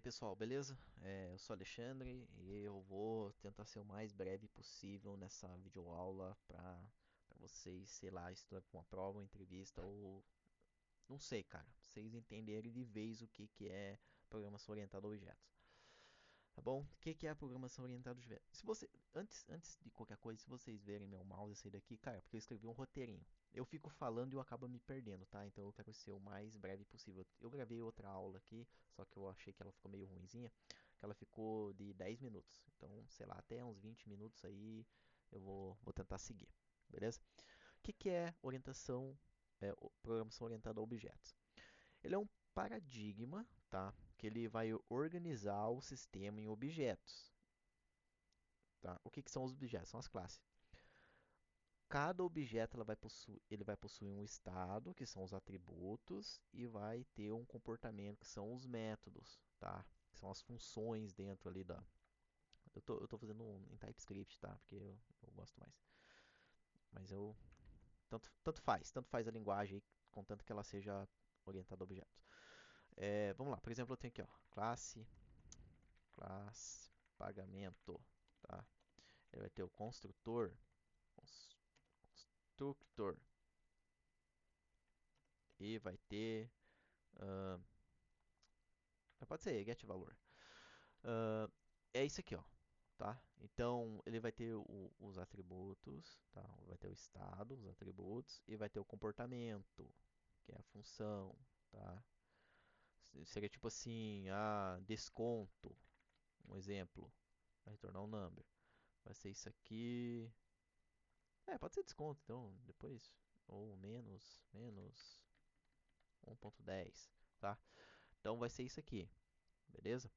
aí pessoal, beleza? Eu sou Alexandre e eu vou tentar ser o mais breve possível nessa videoaula para vocês, sei lá, estudar para uma prova, uma entrevista ou não sei, cara, vocês entenderem de vez o que que é programação orientada a objetos. Tá bom? O que que é a programação orientada a objetos? Se você antes de qualquer coisa, se vocês verem meu mouse sair daqui, cara, porque eu escrevi um roteirinho. Eu fico falando e eu acabo me perdendo, tá? Então eu quero ser o mais breve possível. Eu gravei outra aula aqui, só que eu achei que ela ficou meio ruinzinha, que ela ficou de 10 minutos. Então, sei lá, até uns 20 minutos aí eu vou tentar seguir, beleza? O que que é programação orientada a objetos? Ele é um paradigma, tá? Que ele vai organizar o sistema em objetos, tá? O que que são os objetos? São as classes. Cada objeto ele vai possuir um estado, que são os atributos, e vai ter um comportamento, que são os métodos, tá? Que são as funções dentro ali da. Eu tô fazendo em TypeScript, tá? Porque eu gosto mais. Mas eu. Tanto faz a linguagem aí, contanto que ela seja orientada a objetos. Vamos lá, por exemplo, eu tenho aqui, ó, classe pagamento, tá? Ele vai ter o construtor e vai ter, uh, pode ser get valor. Uh, é isso aqui, ó, tá? Então ele vai ter os atributos, tá? Vai ter o estado, os atributos e vai ter o comportamento, que é a função, tá? Seria tipo assim, desconto, um exemplo, vai retornar um number. Vai ser isso aqui. Pode ser desconto, então, depois. Ou menos 1.10, tá? Então vai ser isso aqui, beleza?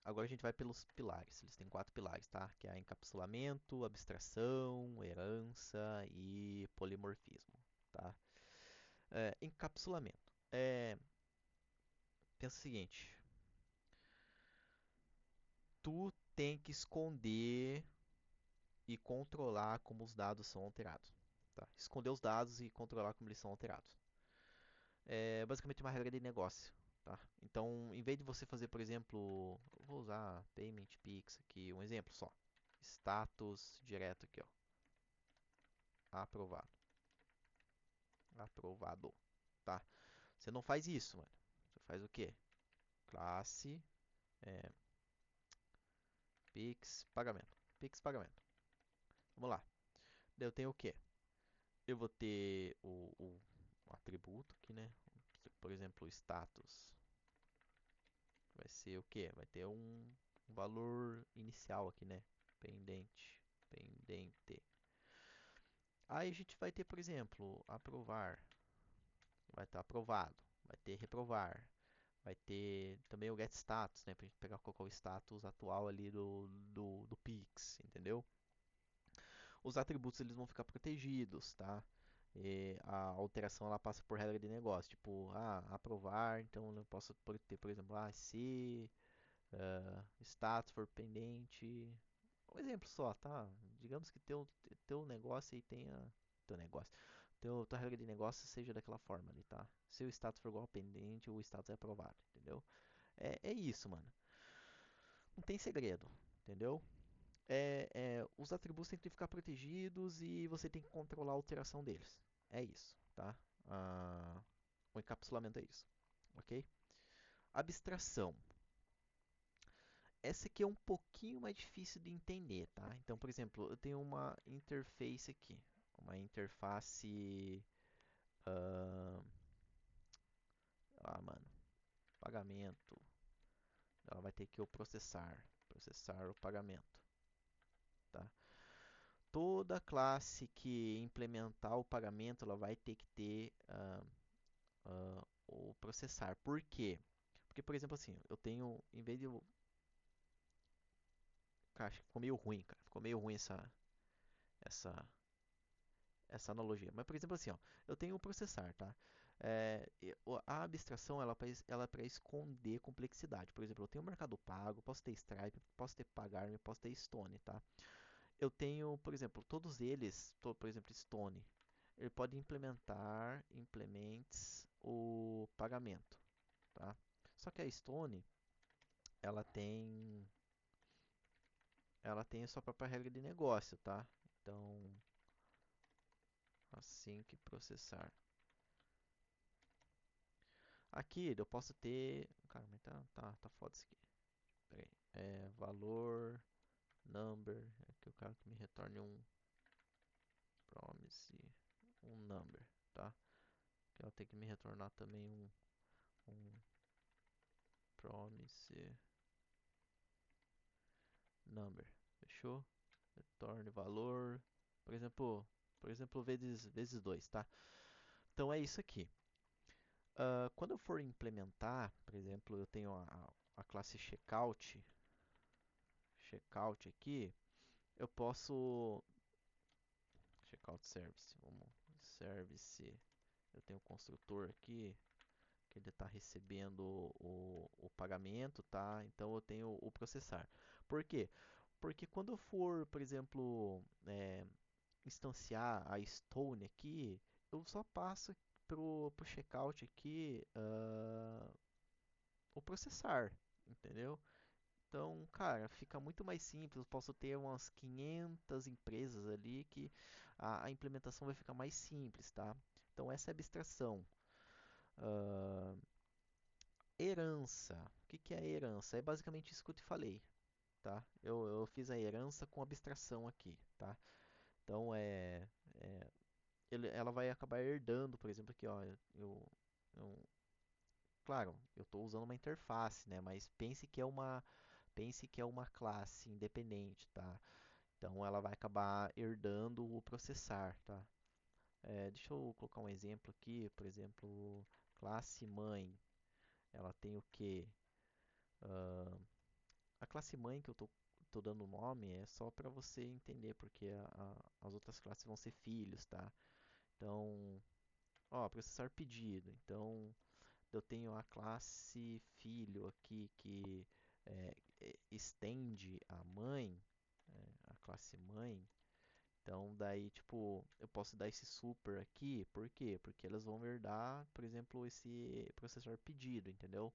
Agora a gente vai pelos pilares. Eles têm quatro pilares, tá? Que é encapsulamento, abstração, herança e polimorfismo, tá? Encapsulamento. Pensa o seguinte: tu tem que esconder e controlar como os dados são alterados, tá? Esconder os dados e controlar como eles são alterados. É basicamente uma regra de negócio, tá? Então, em vez de você fazer, por exemplo, eu vou usar Payment Pix aqui, um exemplo só. Status direto aqui, ó. Aprovado. Aprovado, tá? Você não faz isso, mano. Você faz o quê? Classe, é, Pix, pagamento. Pix, pagamento. Vamos lá. Daí eu tenho o quê? Eu vou ter o atributo aqui, né? Por exemplo, o status. Vai ser o quê? Vai ter um valor inicial aqui, né? Pendente. Pendente. Aí a gente vai ter, por exemplo, aprovar. Vai estar aprovado. Vai ter reprovar. Vai ter também o get status, né? Pra gente pegar qual é o status atual ali do Pix, entendeu? Os atributos eles vão ficar protegidos, tá? E a alteração ela passa por regra de negócio, tipo, aprovar, então eu posso ter, por exemplo, se status for pendente. Um exemplo só, tá? Digamos que teu negócio aí tenha. Teu negócio. Tua regra de negócio seja daquela forma ali, tá? Se o status for igual a pendente, o status é aprovado, entendeu? É isso, mano. Não tem segredo, entendeu? Os atributos têm que ficar protegidos e você tem que controlar a alteração deles. É isso, tá? O encapsulamento é isso, ok? Abstração. Essa aqui é um pouquinho mais difícil de entender, tá? Então, por exemplo, eu tenho uma interface aqui, uma interface, ah, mano, pagamento. Ela vai ter que o processar o pagamento, tá? Toda classe que implementar o pagamento, ela vai ter que ter o processar. Por quê? Porque, por exemplo, assim, eu tenho, em vez de eu, cara, acho que ficou meio ruim, cara. Ficou meio ruim essa essa analogia. Mas, por exemplo, assim, ó, eu tenho um processar, tá? A abstração ela é para esconder complexidade. Por exemplo, eu tenho Mercado Pago, posso ter Stripe, posso ter Pagar.me, posso ter Stone, tá? Eu tenho, por exemplo, todos eles, por exemplo, Stone, ele pode implements o pagamento, tá? Só que a Stone, ela tem, ela tem a sua própria regra de negócio, tá? Então, assim que processar. Aqui eu posso ter. Cara, mas tá foda isso aqui. Pera aí. Valor, number. Aqui eu quero que me retorne um promise, um number, tá? Que ela tem que me retornar também um promise number. Fechou? Retorne valor. Por exemplo, vezes 2, tá? Então é isso aqui. Quando eu for implementar, por exemplo, eu tenho a classe checkout aqui, eu posso checkout service, vamos, service, eu tenho o construtor aqui que ele está recebendo o pagamento, tá? Então eu tenho o processar. Por quê? Porque quando eu for, por exemplo, instanciar a Stone aqui, eu só passo pro checkout aqui o processar, entendeu? Então, cara, fica muito mais simples. Eu posso ter umas 500 empresas ali que a implementação vai ficar mais simples, tá? Então, essa é a abstração. Ah, herança. O que que é herança? É basicamente isso que eu te falei, tá? Eu fiz a herança com abstração aqui, tá? Então, ela vai acabar herdando, por exemplo, aqui, ó. Eu- claro, eu estou usando uma interface, né? Mas pense que é uma classe independente, tá? Então ela vai acabar herdando o processar, tá? Deixa eu colocar um exemplo aqui, por exemplo, classe mãe, ela tem o quê? A classe mãe que eu tô dando o nome é só para você entender, porque as outras classes vão ser filhos, tá? Então, ó, processar pedido. Então, eu tenho a classe filho aqui que estende a mãe, a classe mãe. Então, daí, tipo, eu posso dar esse super aqui, por quê? Porque elas vão herdar, por exemplo, esse processor pedido, entendeu?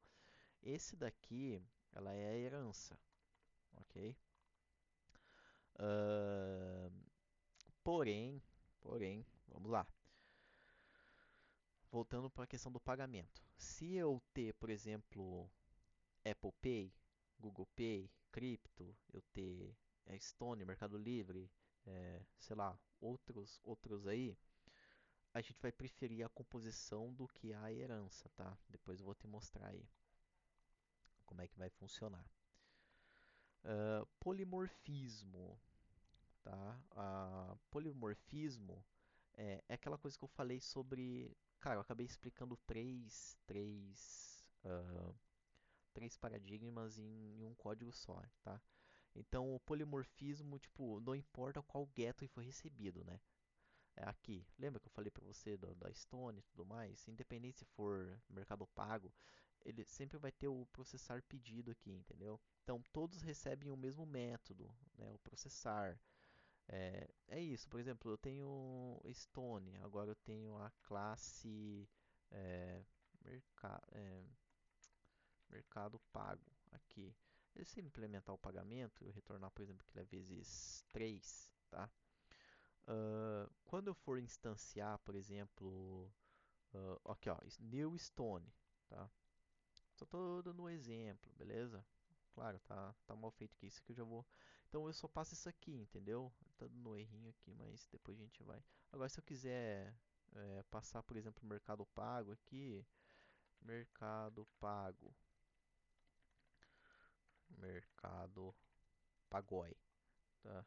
Esse daqui, ela é a herança, ok? Ahn, porém, vamos lá. Voltando para a questão do pagamento. Se eu ter, por exemplo, Apple Pay, Google Pay, Cripto, eu ter Stone, Mercado Livre, sei lá, outros aí, a gente vai preferir a composição do que a herança, tá? Depois eu vou te mostrar aí como é que vai funcionar. Polimorfismo, tá? Polimorfismo é aquela coisa que eu falei sobre. Cara, eu acabei explicando três paradigmas em um código só, tá? Então, o polimorfismo, tipo, não importa qual gateway foi recebido, né? Aqui, lembra que eu falei para você da Stone e tudo mais? Independente se for Mercado Pago, ele sempre vai ter o processar pedido aqui, entendeu? Então, todos recebem o mesmo método, né? O processar. É isso, por exemplo, eu tenho Stone, agora eu tenho a classe é, merca- é, Mercado Pago aqui. Se eu implementar o pagamento, eu retornar, por exemplo, que ele é vezes 3, tá? Quando eu for instanciar, por exemplo, aqui ó, New Stone, tá? Só tô dando um exemplo, beleza? Claro, tá mal feito aqui, isso que eu já vou. Então eu só passo isso aqui, entendeu? Tá dando um errinho aqui, mas depois a gente vai. Agora, se eu quiser passar, por exemplo, Mercado Pago aqui, Mercado Pago, Mercado Pagoi, tá?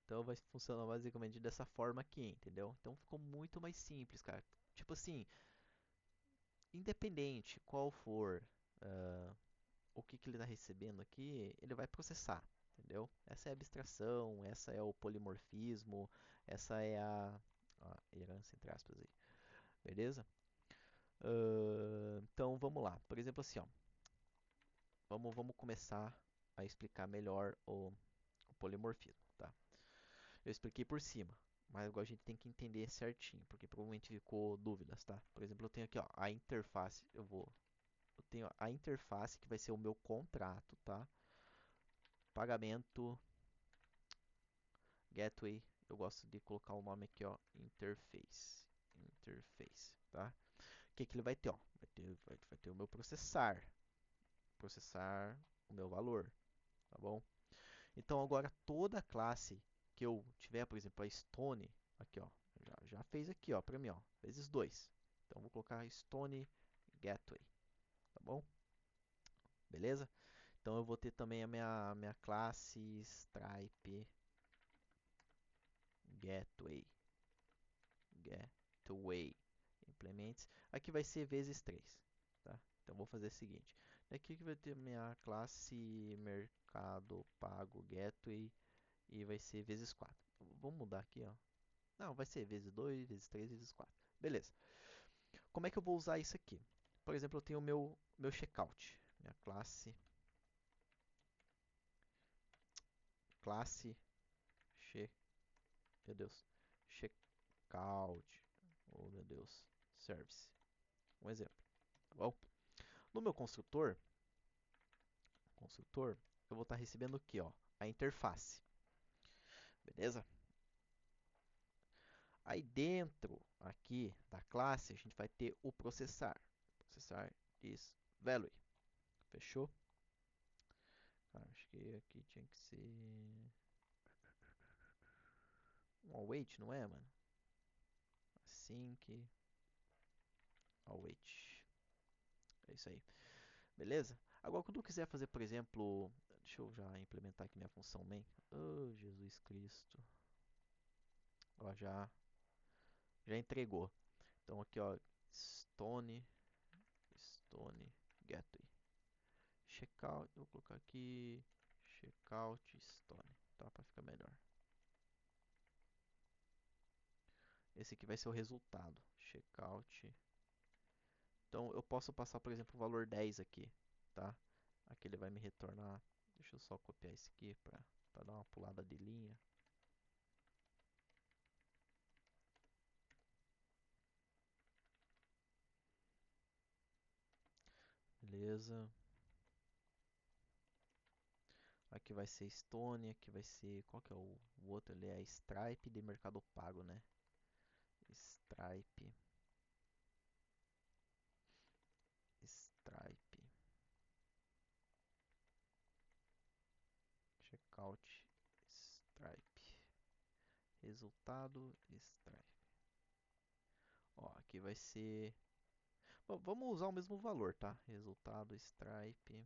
Então vai funcionar basicamente dessa forma aqui, entendeu? Então ficou muito mais simples, cara. Tipo assim, independente qual for o que ele está recebendo aqui, ele vai processar, entendeu? Essa é a abstração, essa é o polimorfismo, essa é a herança, entre aspas, aí, beleza? Então vamos lá. Por exemplo, assim, ó, vamos começar a explicar melhor o polimorfismo, tá? Eu expliquei por cima, mas agora a gente tem que entender certinho, porque provavelmente ficou dúvidas, tá? Por exemplo, eu tenho aqui ó, a interface, eu vou eu tenho a interface que vai ser o meu contrato, tá? Pagamento, gateway, eu gosto de colocar o nome aqui, ó, interface. Interface, tá? O que que ele vai ter, ó? Vai ter o meu processar o meu valor, tá bom? Então agora toda classe que eu tiver, por exemplo, a Stone, aqui ó, já fez aqui ó, para mim ó, vezes 2. Então vou colocar Stone Gateway, tá bom? Beleza? Então eu vou ter também a minha classe Stripe Gateway, Gateway implements. Aqui vai ser vezes 3, tá? Então vou fazer o seguinte, aqui que vai ter minha classe Mercado Pago Gateway e vai ser vezes 4. Vamos mudar aqui, ó. Não, vai ser vezes 2, vezes 3, vezes 4. Beleza. Como é que eu vou usar isso aqui? Por exemplo, eu tenho o meu checkout. Minha classe, che, meu Deus, checkout. Oh, meu Deus, service. Um exemplo, tá bom? No meu construtor, eu vou estar recebendo aqui, ó, a interface. Beleza? Aí dentro aqui da classe, a gente vai ter o processar. Processar is value. Fechou? Acho que aqui tinha que ser um await, não é, mano? Async await. É isso aí. Beleza? Agora, quando eu quiser fazer, por exemplo, deixa eu já implementar aqui minha função main. Oh, Jesus Cristo. Ó, já entregou. Então aqui, ó, Stone Gateway. Checkout, vou colocar aqui checkout Stone, tá? Para ficar melhor. Esse aqui vai ser o resultado. Checkout. Então eu posso passar, por exemplo, o valor 10 aqui, tá? Aqui ele vai me retornar. Deixa eu só copiar esse aqui para dar uma pulada de linha. Beleza. Aqui vai ser Stone, aqui vai ser. Qual que é o outro? Ele é Stripe de Mercado Pago, né? Stripe. Stripe. Checkout. Stripe. Resultado. Stripe. Ó, aqui vai ser. Bom, vamos usar o mesmo valor, tá? Resultado Stripe.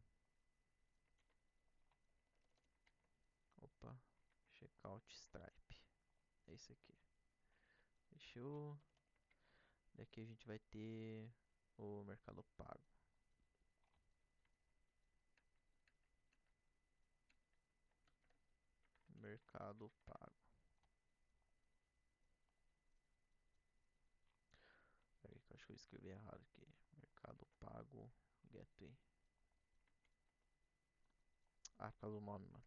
Opa. Checkout Stripe. É isso aqui. Fechou. Daqui a gente vai ter o Mercado Pago. Mercado Pago. Peraí que eu acho que eu escrevi errado aqui. Mercado Pago Gateway. Ah, por causa do nome, mano.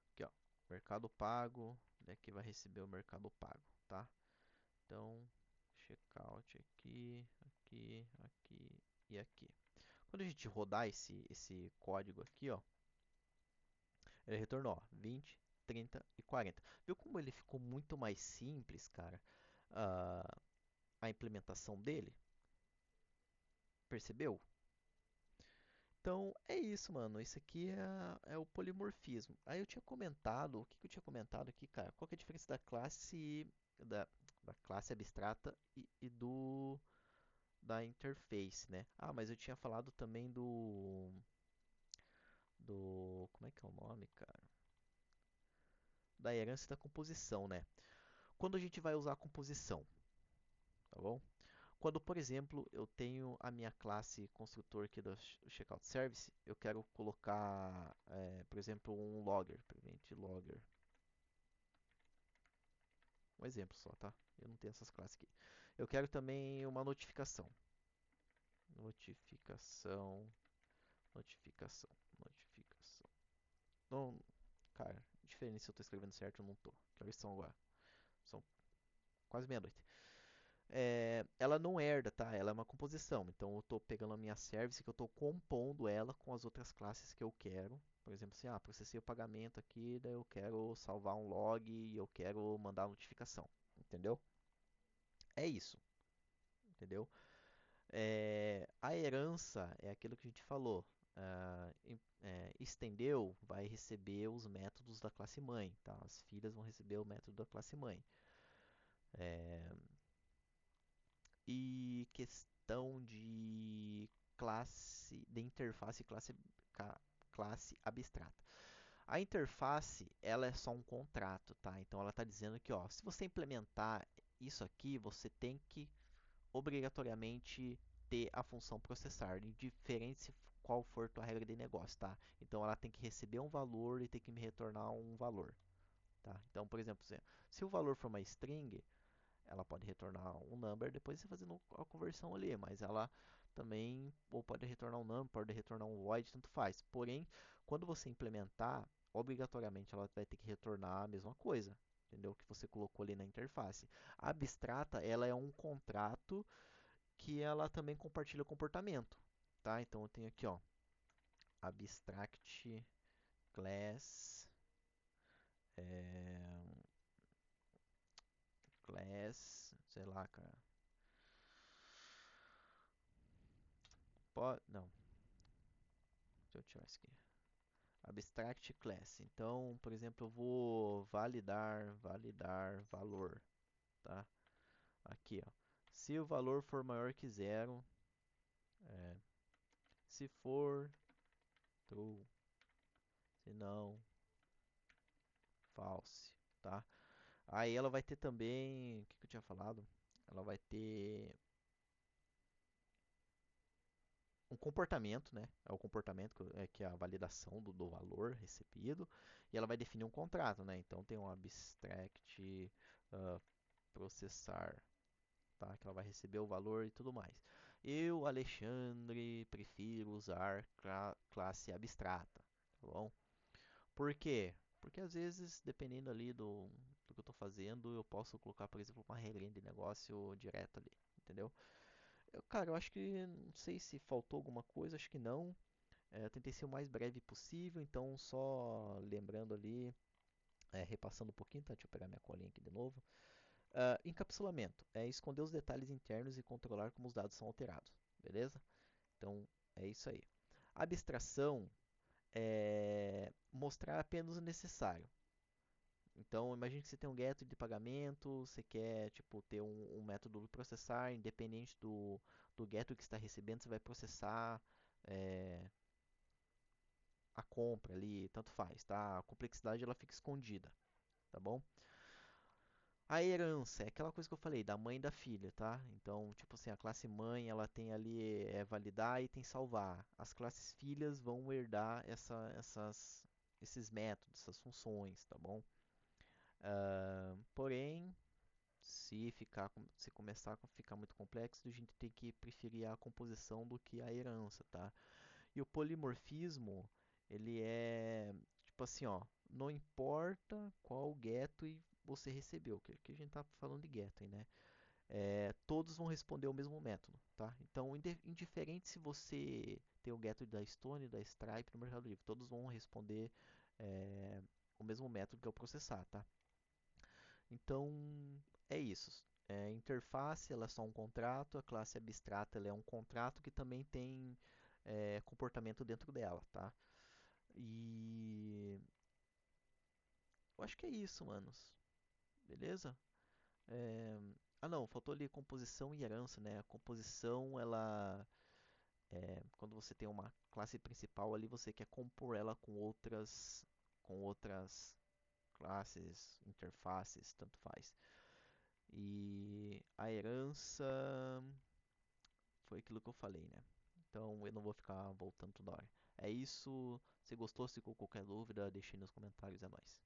Aqui, ó. Mercado Pago. Daqui vai receber o Mercado Pago, tá? Então, checkout aqui, aqui, aqui e aqui. Quando a gente rodar esse código aqui, ó, ele retornou ó, 20, 30 e 40. Viu como ele ficou muito mais simples, cara? Ah, a implementação dele? Percebeu? Então é isso, mano. Isso aqui é o polimorfismo. Aí eu tinha comentado, o que, que eu tinha comentado aqui, cara? Qual que é a diferença da, da classe abstrata e da interface, né? Ah, mas eu tinha falado também como é que é o nome, cara? Da herança e da composição, né? Quando a gente vai usar a composição, tá bom? Quando, por exemplo, eu tenho a minha classe construtor aqui do Checkout Service, eu quero colocar, por exemplo, um logger, prevent logger. Um exemplo só, tá? Eu não tenho essas classes aqui. Eu quero também uma notificação. Notificação, notificação, notificação. Não, cara, diferente se eu tô escrevendo certo ou não tô. Que horas são agora? São quase meia-noite. ela não herda, tá? Ela é uma composição. Então eu estou pegando a minha service que eu estou compondo ela com as outras classes que eu quero. Por exemplo, assim, processei o pagamento aqui, daí eu quero salvar um log e eu quero mandar a notificação. Entendeu? É isso, entendeu? A herança é aquilo que a gente falou. Estendeu, vai receber os métodos da classe mãe, tá? As filhas vão receber o método da classe mãe. E questão de interface classe abstrata. A interface, ela é só um contrato, tá? Então ela está dizendo que, ó, se você implementar isso aqui, você tem que obrigatoriamente ter a função processar, indiferente se qual for tua regra de negócio, tá? Então ela tem que receber um valor e tem que me retornar um valor, tá? Então, por exemplo, se o valor for uma string, ela pode retornar um number depois você fazendo a conversão ali, mas ela também ou pode retornar um number, pode retornar um void, tanto faz. Porém, quando você implementar, obrigatoriamente ela vai ter que retornar a mesma coisa, entendeu? Que você colocou ali na interface. A abstrata, ela é um contrato que ela também compartilha comportamento, tá? Então eu tenho aqui, ó, abstract class é, sei lá, cara. Não, deixa eu tirar isso aqui. Abstract class. Então, por exemplo, eu vou validar valor, tá? Aqui, ó. Se o valor for maior que zero, se for true, se não, false, tá? Aí ela vai ter também, o que eu tinha falado? Ela vai ter um comportamento, né? É o comportamento que é a validação do valor recebido, e ela vai definir um contrato, né? Então tem um abstract uh, processar, tá? Que ela vai receber o valor e tudo mais. Eu, Alexandre, prefiro usar classe abstrata, tá bom? Por quê? Porque às vezes, dependendo ali do que eu estou fazendo, eu posso colocar, por exemplo, uma regrinha de negócio direto ali, entendeu? Cara, eu acho que não sei se faltou alguma coisa, acho que não. Eu tentei ser o mais breve possível, então só lembrando ali, repassando um pouquinho, tá? Deixa eu pegar minha colinha aqui de novo. Encapsulamento é esconder os detalhes internos e controlar como os dados são alterados, beleza? Então é isso aí. Abstração é mostrar apenas o necessário. Então, imagine que você tem um get de pagamento, você quer tipo, ter um método de processar, independente do get que está recebendo, você vai processar é, a compra ali, tanto faz, tá? A complexidade ela fica escondida, tá bom? A herança é aquela coisa que eu falei, da mãe e da filha, tá? Então, tipo assim, a classe mãe, ela tem ali validar e tem salvar. As classes filhas vão herdar esses métodos, essas funções, tá bom? Porém, se começar a ficar muito complexo, a gente tem que preferir a composição do que a herança, tá? E o polimorfismo, ele é tipo assim, ó, não importa qual gateway você recebeu, que aqui a gente tá falando de gateway, né? Todos vão responder o mesmo método, tá? Então, indiferente se você tem o gateway da Stone, da Stripe no Mercado Livre, todos vão responder o mesmo método que é o processar, tá? Então, é isso. Interface, ela é só um contrato, a classe abstrata ela é um contrato que também tem comportamento dentro dela, tá? E eu acho que é isso, manos. Beleza? É, não, faltou ali composição e herança, né? A composição, ela quando você tem uma classe principal ali, você quer compor ela com outras classes, interfaces, tanto faz. E a herança foi aquilo que eu falei, né? Então eu não vou ficar voltando toda hora. É isso. Se gostou, se ficou qualquer dúvida, deixe nos comentários. É nóis.